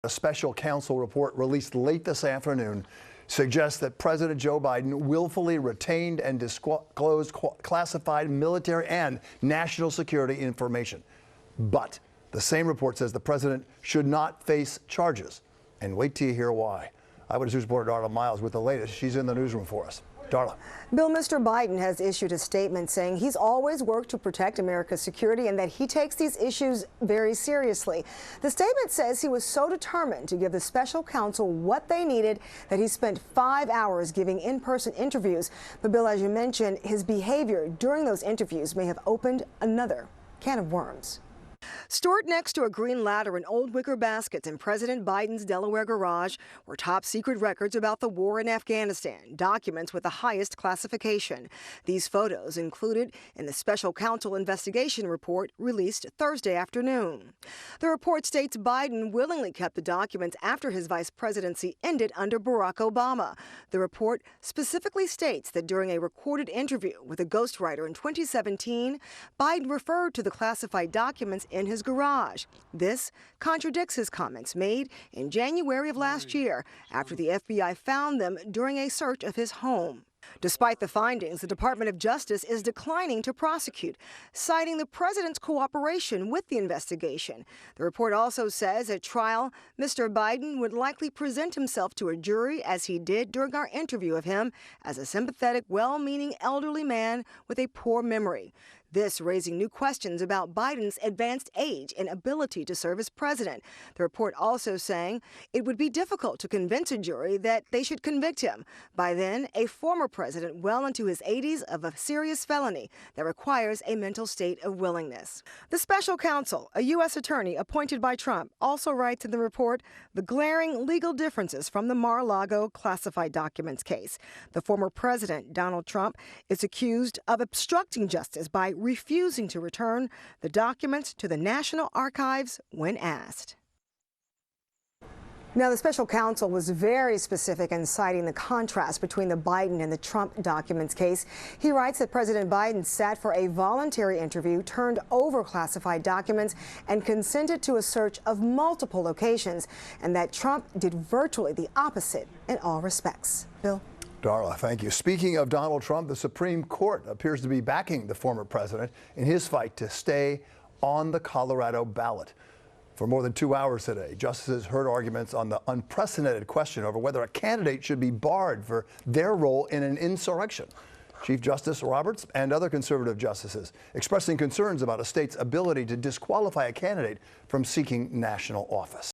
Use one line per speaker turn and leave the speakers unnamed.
A special counsel report released late this afternoon suggests that President Joe Biden willfully retained and disclosed classified military and national security information. But the same report says the president should not face charges. And wait till you hear why. Eyewitness News reporter Darla Miles with the latest. She's in the newsroom for us. Darla.
Bill, Mr. Biden has issued a statement saying he's always worked to protect America's security and that he takes these issues very seriously. The statement says he was so determined to give the special counsel what they needed that he spent 5 hours giving in-person interviews. But Bill, as you mentioned, his behavior during those interviews may have opened another can of worms. Stored next to a green ladder in old wicker baskets in President Biden's Delaware garage were top-secret records about the war in Afghanistan, documents with the highest classification. These photos included in the special counsel investigation report released Thursday afternoon. The report states Biden willingly kept the documents after his vice presidency ended under Barack Obama. The report specifically states that during a recorded interview with a ghostwriter in 2017, Biden referred to the classified documents in his garage. This contradicts his comments made in January of last year after the FBI found them during a search of his home. Despite the findings, the Department of Justice is declining to prosecute, citing the president's cooperation with the investigation. The report also says at trial, Mr. Biden would likely present himself to a jury as he did during our interview of him as a sympathetic, well-meaning elderly man with a poor memory. This raising new questions about Biden's advanced age and ability to serve as president. The report also saying it would be difficult to convince a jury that they should convict him. By then, a former president well into his 80s of a serious felony that requires a mental state of willingness. The special counsel, a U.S. attorney appointed by Trump, also writes in the report the glaring legal differences from the Mar-a-Lago classified documents case. The former president, Donald Trump, is accused of obstructing justice by refusing to return the documents to the National Archives when asked. Now, the special counsel was very specific in citing the contrast between the Biden and the Trump documents case. He writes that President Biden sat for a voluntary interview, turned over classified documents, and consented to a search of multiple locations, and that Trump did virtually the opposite in all respects. Bill?
Darla, thank you. Speaking of Donald Trump, the Supreme Court appears to be backing the former president in his fight to stay on the Colorado ballot. For more than 2 hours today, justices heard arguments on the unprecedented question over whether a candidate should be barred for their role in an insurrection. Chief Justice Roberts and other conservative justices expressing concerns about a state's ability to disqualify a candidate from seeking national office.